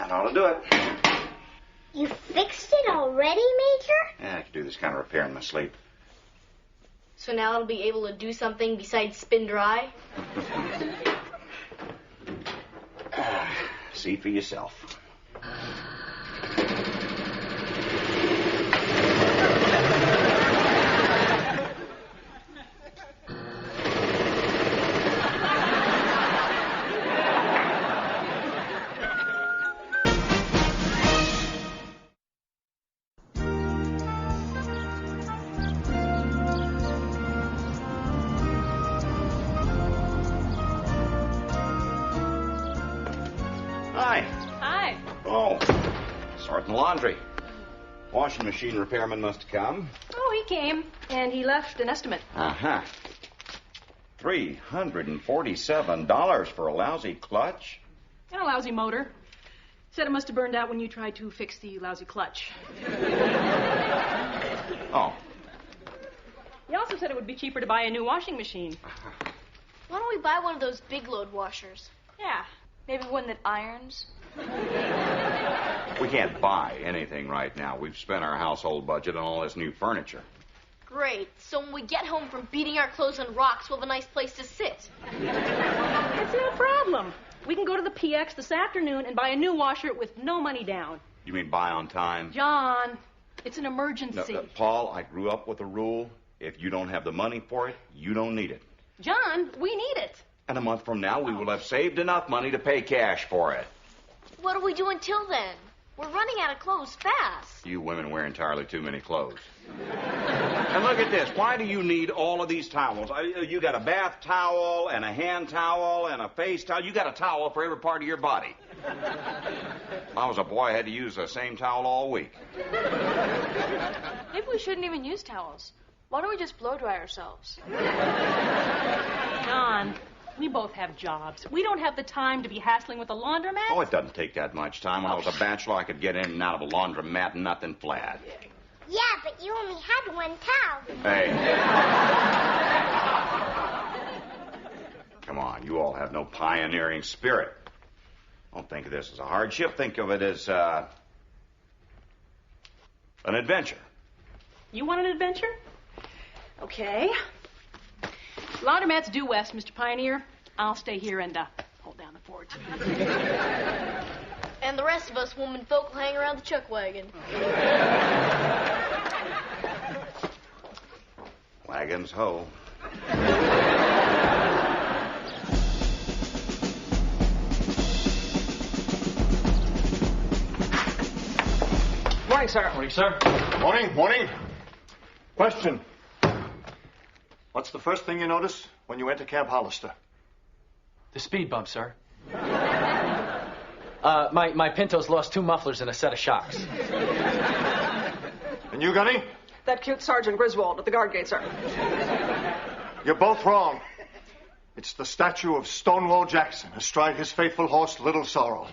That ought to do it. You fixed it already, Major? Yeah, I can do this kind of repair in my sleep. So now it'll be able to do something besides spin dry? See for yourself. Sorting laundry. Washing machine repairman must have come. Oh, he came, and he left an estimate. Uh-huh. $347 for a lousy clutch? And a lousy motor. Said it must have burned out when you tried to fix the lousy clutch. Oh. He also said it would be cheaper to buy a new washing machine. Why don't we buy one of those big load washers? Yeah. Maybe one that irons? We can't buy anything right now. We've spent our household budget on all this new furniture. Great. So when we get home from beating our clothes on rocks, we'll have a nice place to sit. It's no problem. We can go to the PX this afternoon and buy a new washer with no money down. You mean buy on time? John, it's an emergency. No, Paul, I grew up with a rule. If you don't have the money for it, you don't need it. John, we need it. And a month from now, we will have saved enough money to pay cash for it. What do we do until then? We're running out of clothes fast. You women wear entirely too many clothes. And look at this. Why do you need all of these towels? You got a bath towel and a hand towel and a face towel. You got a towel for every part of your body. When I was a boy, I had to use the same towel all week. Maybe we shouldn't even use towels. Why don't we just blow dry ourselves? John, we both have jobs. We don't have the time to be hassling with a laundromat. Oh, it doesn't take that much time. When I was a bachelor, I could get in and out of a laundromat and nothing flat. Yeah, but you only had one towel. Hey. Come on, you all have no pioneering spirit. Don't think of this as a hardship. Think of it as, an adventure. You want an adventure? Okay. Laundromat's due west, Mr. Pioneer. I'll stay here and hold down the fort. And the rest of us woman folk will hang around the chuck wagon. Wagons ho. Morning, sir. Morning, sir. Morning, morning. Question. What's the first thing you notice when you enter Camp Hollister? The speed bump, sir. My Pinto's lost 2 mufflers and a set of shocks. And you, Gunny? That cute Sergeant Griswold at the guard gate, sir. You're both wrong. It's the statue of Stonewall Jackson astride his faithful horse, Little Sorrel.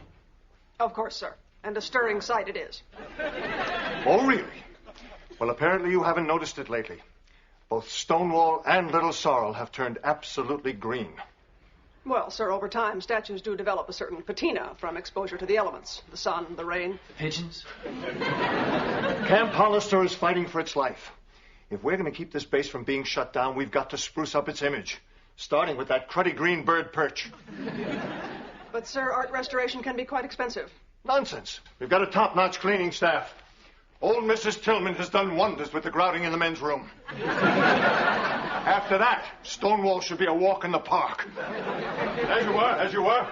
Of course, sir. And a stirring sight it is. Oh, really? Well, apparently you haven't noticed it lately. Both Stonewall and Little Sorrel have turned absolutely green. Well, sir, over time, statues do develop a certain patina from exposure to the elements. The sun, the rain. The pigeons? Camp Hollister is fighting for its life. If we're going to keep this base from being shut down, we've got to spruce up its image. Starting with that cruddy green bird perch. But, sir, art restoration can be quite expensive. Nonsense. We've got a top-notch cleaning staff. Old Mrs. Tillman has done wonders with the grouting in the men's room. After that, Stonewall should be a walk in the park. As you were.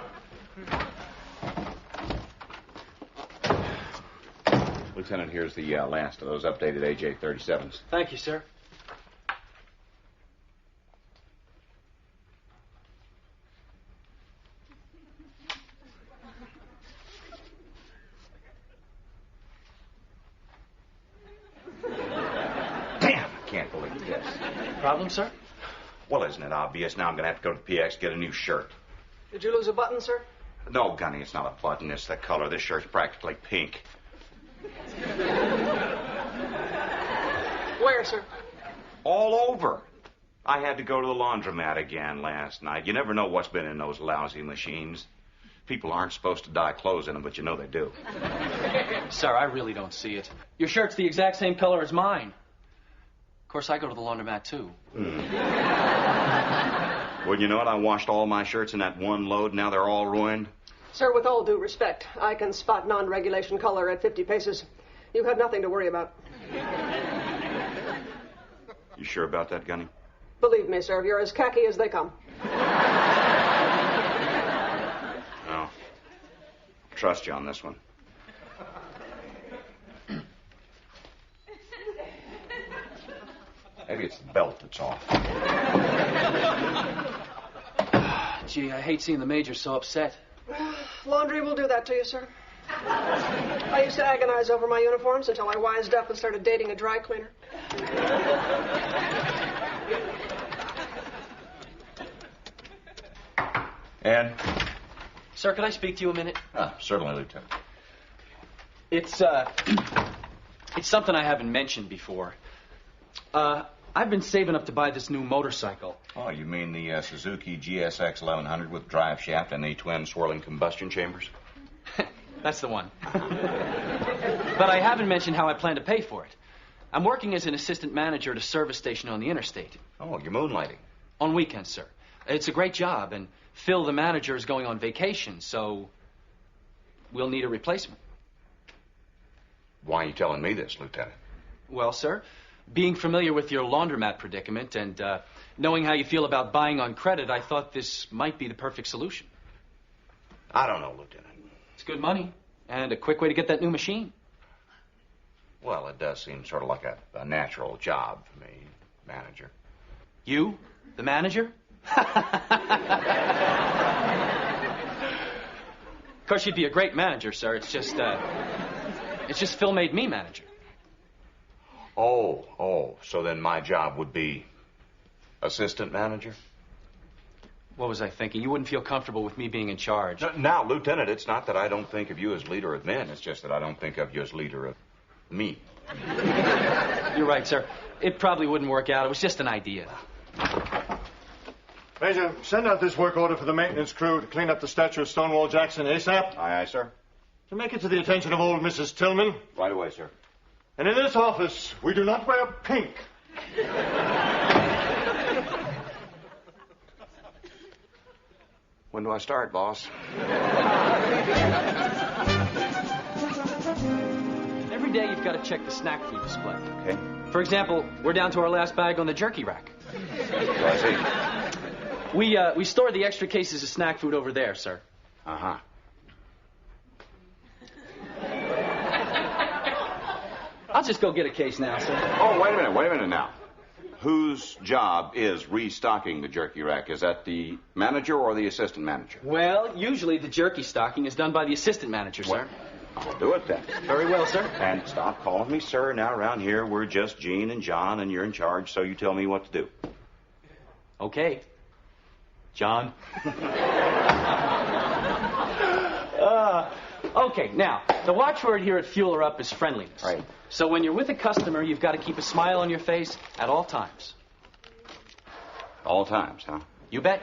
Lieutenant, here's the last of those updated AJ-37s. Thank you, sir. Problem, sir? Well, isn't it obvious? Now I'm going to have to go to the PX, get a new shirt. Did you lose a button, sir? No, Gunny, it's not a button. It's the color. This shirt's practically pink. Where, sir? All over. I had to go to the laundromat again last night. You never know what's been in those lousy machines. People aren't supposed to dye clothes in them, but you know they do. Sir, I really don't see it. Your shirt's the exact same color as mine. Of course, I go to the laundromat, too. Well, you know what? I washed all my shirts in that one load. Now they're all ruined. Sir, with all due respect, I can spot non-regulation color at 50 paces. You have nothing to worry about. You sure about that, Gunny? Believe me, sir, you're as khaki as they come. No. Trust you on this one. Maybe it's the belt that's off. Gee, I hate seeing the Major so upset. Laundry will do that to you, sir. I used to agonize over my uniforms until I wised up and started dating a dry cleaner. And? Sir, could I speak to you a minute? Certainly, Lieutenant. It's something I haven't mentioned before. I've been saving up to buy this new motorcycle. Oh, you mean the Suzuki GSX 1100 with drive shaft and the twin swirling combustion chambers? That's the one. But I haven't mentioned how I plan to pay for it. I'm working as an assistant manager at a service station on the interstate. Oh, you're moonlighting. On weekends, sir. It's a great job, and Phil, the manager, is going on vacation, so we'll need a replacement. Why are you telling me this, Lieutenant? Well, sir, being familiar with your laundromat predicament and knowing how you feel about buying on credit, I thought this might be the perfect solution. I don't know, Lieutenant. It's good money and a quick way to get that new machine. Well, it does seem sort of like a natural job for me, manager. You, the manager? Of course, you'd be a great manager, sir. It's just Phil made me manager. Oh, so then my job would be assistant manager? What was I thinking? You wouldn't feel comfortable with me being in charge. Now, Lieutenant, it's not that I don't think of you as leader of men. It's just that I don't think of you as leader of me. You're right, sir. It probably wouldn't work out. It was just an idea. Major, send out this work order for the maintenance crew to clean up the statue of Stonewall Jackson ASAP. Aye, sir. To make it to the attention of old Mrs. Tillman. Right away, sir. And in this office, we do not wear pink. When do I start, boss? Every day you've got to check the snack food display. Okay. For example, we're down to our last bag on the jerky rack. I see. We store the extra cases of snack food over there, sir. Uh-huh. I'll just go get a case now, sir. Oh, wait a minute now. Whose job is restocking the jerky rack? Is that the manager or the assistant manager? Well, usually the jerky stocking is done by the assistant manager, sir. Well, I'll do it then. Very well, sir. And stop calling me sir. Now, around here, we're just Gene and John, and you're in charge, so you tell me what to do. Okay. John. Okay, now, the watchword here at Fuel Her Up is friendliness. Right. So when you're with a customer, you've got to keep a smile on your face at all times. All times, huh? You bet.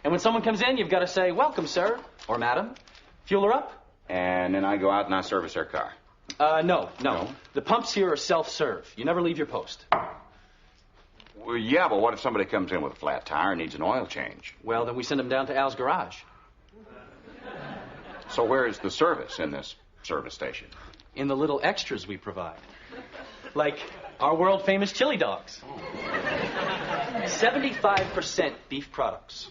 And when someone comes in, you've got to say, welcome, sir, or madam. Fuel her up. And then I go out and I service their car. No. The pumps here are self-serve. You never leave your post. Well, yeah, but what if somebody comes in with a flat tire and needs an oil change? Well, then we send them down to Al's garage. So where is the service in this service station? In the little extras we provide. Like our world-famous chili dogs. 75% beef products.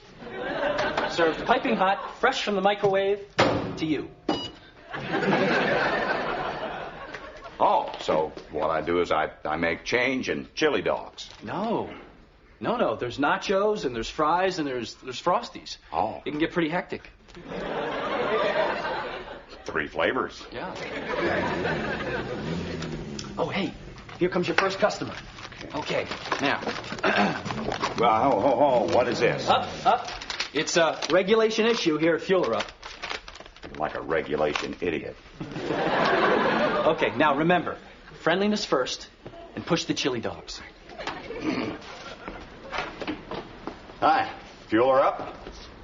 Served piping hot, fresh from the microwave, to you. Oh, so what I do is I make change and chili dogs. No. There's nachos, and there's fries, and there's Frosties. Oh. It can get pretty hectic. 3 flavors. Yeah. Oh, hey, here comes your first customer. Okay, now. Well, what is this? Up. It's a regulation issue here at Fuel Her Up. Like a regulation idiot. Okay, now remember, friendliness first, and push the chili dogs. Hi, Fuel Her Up?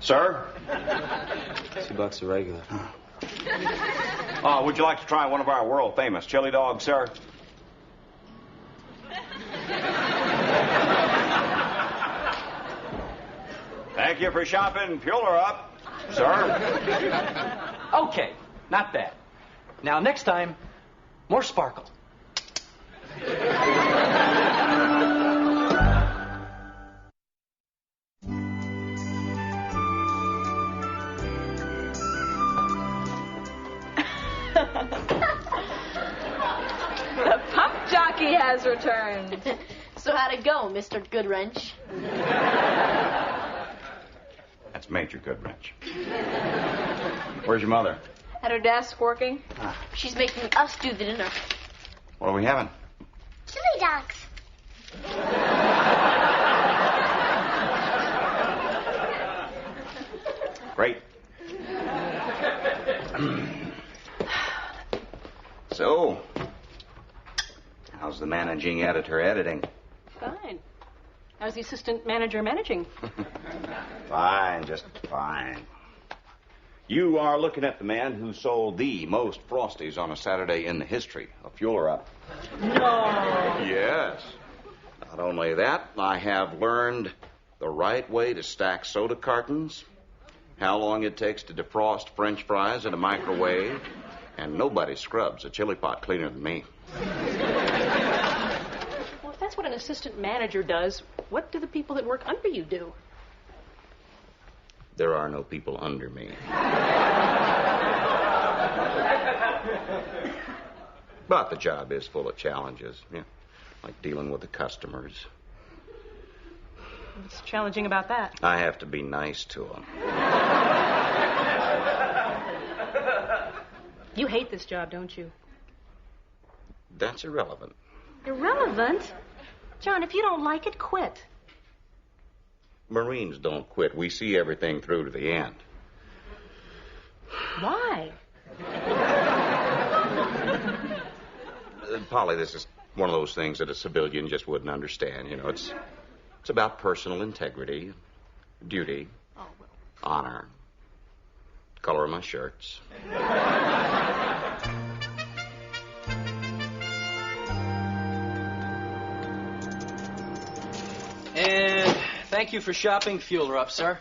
Sir? $2 a regular. Would you like to try one of our world-famous chili dogs, sir? Thank you for shopping. Fuel her up, sir. Okay, not bad. Now, next time, more sparkle. The pump jockey has returned. So how'd it go, Mr. Goodwrench? That's Major Goodwrench. Where's your mother? At her desk working? She's making us do the dinner. What are we having? Chili dogs. Great. So, how's the managing editor editing? Fine. How's the assistant manager managing? Fine, just fine. You are looking at the man who sold the most Frosties on a Saturday in the history of Fuel Her Up. No. Yes. Not only that, I have learned the right way to stack soda cartons, how long it takes to defrost French fries in a microwave, and nobody scrubs a chili pot cleaner than me. Well, if that's what an assistant manager does, what do the people that work under you do? There are no people under me. But the job is full of challenges, like dealing with the customers. What's challenging about that? I have to be nice to them. You hate this job, don't you? That's irrelevant. Irrelevant? John, if you don't like it, quit. Marines don't quit. We see everything through to the end. Why? Polly, this is one of those things that a civilian just wouldn't understand. It's about personal integrity, duty, honor, color of my shirts. And thank you for shopping Fuel Her Up, sir.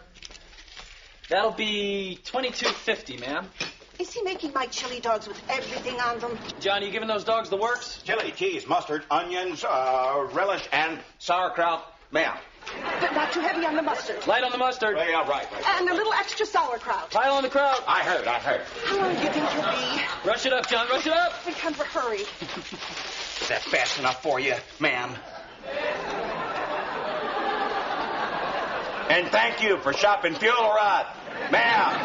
That'll be $22.50, ma'am. Is he making my chili dogs with everything on them? John, you giving those dogs the works? Chili, cheese, mustard, onions, relish, and sauerkraut. Ma'am. But not too heavy on the mustard. Light on the mustard. Yeah, right. And a little extra sauerkraut. Pile on the kraut. I heard. How long do you think he'll be? Rush it up, John, rush it up. We come for hurry. Is that fast enough for you, ma'am? And thank you for shopping Fuel Her Up, ma'am.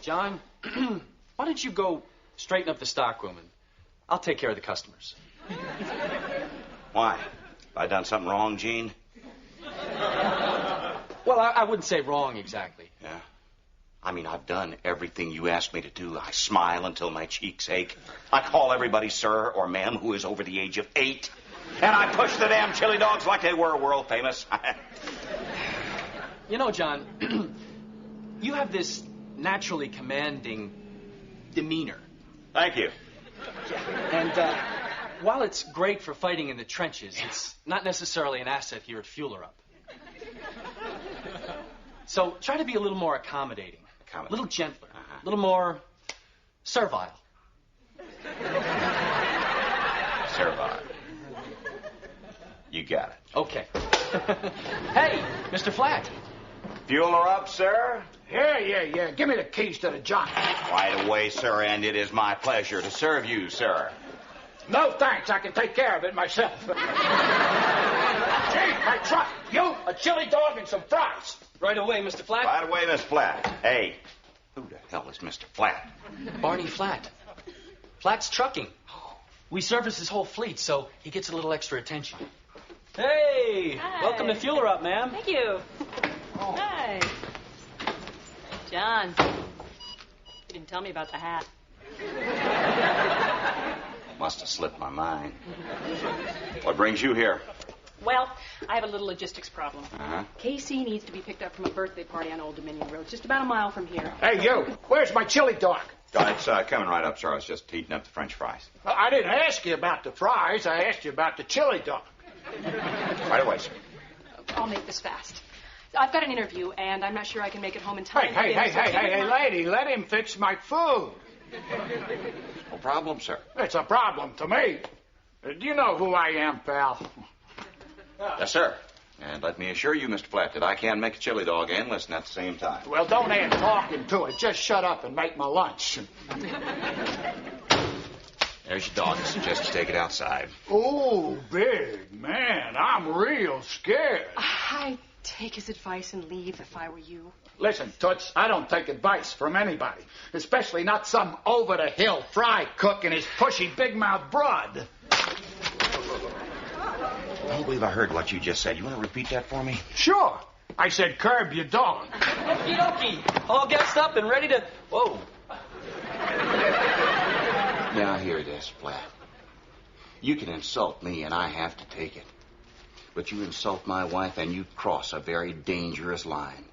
John, why don't you go straighten up the stockroom and I'll take care of the customers. Why? Have I done something wrong, Gene? Well, I wouldn't say wrong exactly. Yeah? I mean, I've done everything you asked me to do. I smile until my cheeks ache. I call everybody sir or ma'am who is over the age of 8. And I push the damn chili dogs like they were world famous. You know, John, you have this naturally commanding demeanor. Thank you. And while it's great for fighting in the trenches, it's not necessarily an asset here at Fuel Her Up. So try to be a little more accommodating. A little gentler. A little more servile. Servile. You got it. Okay. Hey, Mr. Flat. Fuel Her Up, sir? Yeah. Give me the keys to the jockey. Right away, sir, and it is my pleasure to serve you, sir. No, thanks. I can take care of it myself. Gee, my truck. You, a chili dog, and some fries. Right away, Mr. Flat. Right away, Miss Flat. Hey, who the hell is Mr. Flat? Barney Flat. Flat's trucking. We service his whole fleet, so he gets a little extra attention. Hey! Hi. Welcome to Fuel Her Up, ma'am. Thank you. Oh. Hi. John, you didn't tell me about the hat. Must have slipped my mind. What brings you here? Well, I have a little logistics problem. Uh-huh. Casey needs to be picked up from a birthday party on Old Dominion Road, just about a mile from here. Hey, you. Where's my chili dog? It's coming right up, sir. I was just heating up the French fries. I didn't ask you about the fries. I asked you about the chili dog. Right away, sir. I'll make this fast. I've got an interview, and I'm not sure I can make it home in time. Hey, lady, let him fix my food. No problem, sir. It's a problem to me. Do you know who I am, pal? Yes, sir. And let me assure you, Mr. Flat, that I can make a chili dog and listen at the same time. Well, don't add talking to it. Just shut up and make my lunch. There's your dog. I suggest you take it outside. Oh, big man, I'm real scared. I'd take his advice and leave if I were you. Listen, Toots, I don't take advice from anybody, especially not some over-the-hill fry cook and his pushy big-mouth broad. I don't believe I heard what you just said. You want to repeat that for me? Sure. I said curb your dog. Okie dokie. All gassed up and ready to... Whoa. Now, hear this, Flat. You can insult me, and I have to take it. But you insult my wife, and you cross a very dangerous line.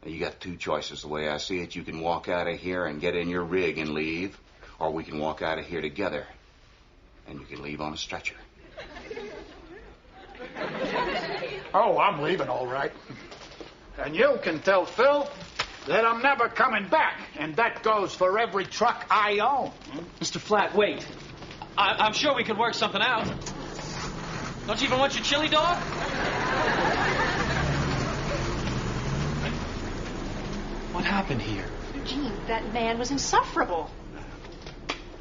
Now, you got two choices, the way I see it. You can walk out of here and get in your rig and leave, or we can walk out of here together, and you can leave on a stretcher. Oh, I'm leaving, all right. And you can tell Phil that I'm never coming back, and that goes for every truck I own. Mr. Flat, wait. I'm sure we could work something out. Don't you even want your chili dog? What happened here? Gene, that man was insufferable.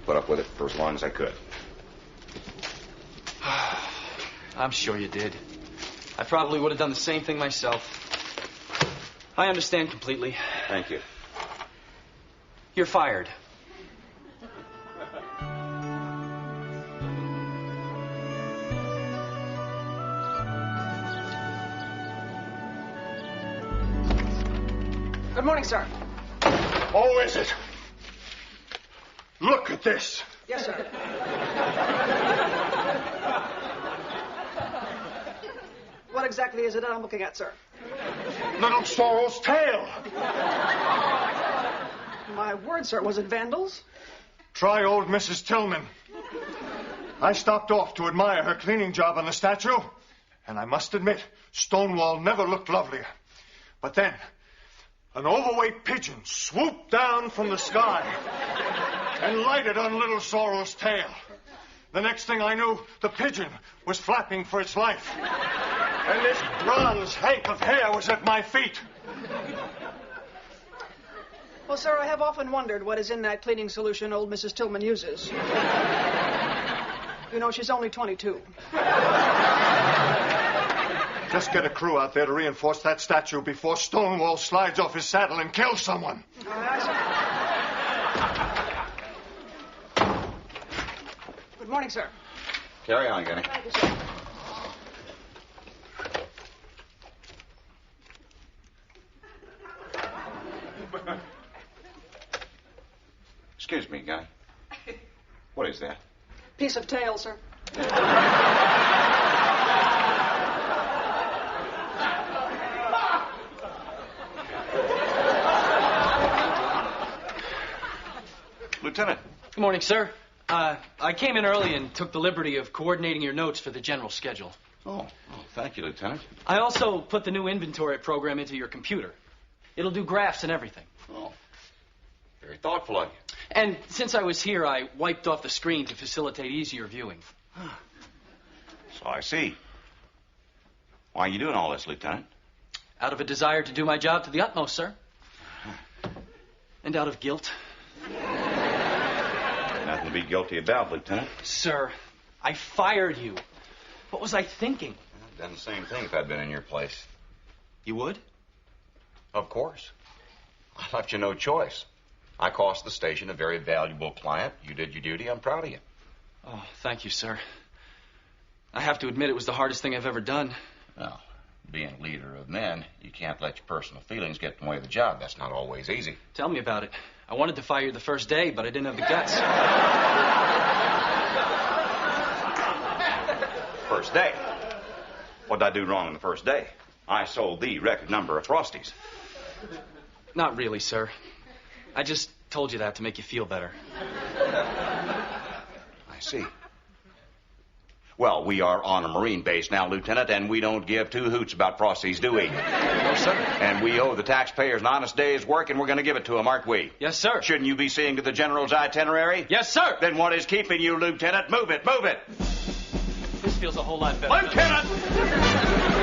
Put up with it for as long as I could. I'm sure you did. I probably would have done the same thing myself. I understand completely. Thank you. You're fired. Good morning, sir. Oh, is it? Look at this. Yes, sir. What exactly is it that I'm looking at, sir? Little Sorrel's tail. My word, sir, was it vandals? Try old Mrs. Tillman. I stopped off to admire her cleaning job on the statue, and I must admit, Stonewall never looked lovelier. But then, an overweight pigeon swooped down from the sky and lighted on Little Sorrel's tail. The next thing I knew, the pigeon was flapping for its life. And this bronze hank of hair was at my feet. Well, sir, I have often wondered what is in that cleaning solution old Mrs. Tillman uses. You know, she's only 22. Just get a crew out there to reinforce that statue before Stonewall slides off his saddle and kills someone. Good morning, sir. Carry on, Gunny. Thank you, sir. Excuse me, Gunny. What is that? Piece of tail, sir. Lieutenant. Good morning, sir. I came in early and took the liberty of coordinating your notes for the general schedule. Oh, thank you, Lieutenant. I also put the new inventory program into your computer. It'll do graphs and everything. Oh, very thoughtful of you. And since I was here, I wiped off the screen to facilitate easier viewing. So I see. Why are you doing all this, Lieutenant? Out of a desire to do my job to the utmost, sir. And out of guilt. Nothing to be guilty about, Lieutenant. Sir, I fired you. What was I thinking? I've done the same thing if I'd been in your place. You would? Of course. I left you no choice. I cost the station a very valuable client. You did your duty. I'm proud of you. Oh, thank you, sir. I have to admit it was the hardest thing I've ever done. Well, being leader of men, you can't let your personal feelings get in the way of the job. That's not always easy. Tell me about it. I wanted to fire you the first day, but I didn't have the guts. First day. What did I do wrong on the first day? I sold the record number of Frosties. Not really, sir. I just told you that to make you feel better. I see. Well, we are on a Marine base now, Lieutenant, and we don't give two hoots about Frosties, do we? No, sir. And we owe the taxpayers an honest day's work, and we're going to give it to them, aren't we? Yes, sir. Shouldn't you be seeing to the General's itinerary? Yes, sir. Then what is keeping you, Lieutenant? Move it, move it! This feels a whole lot better. Lieutenant!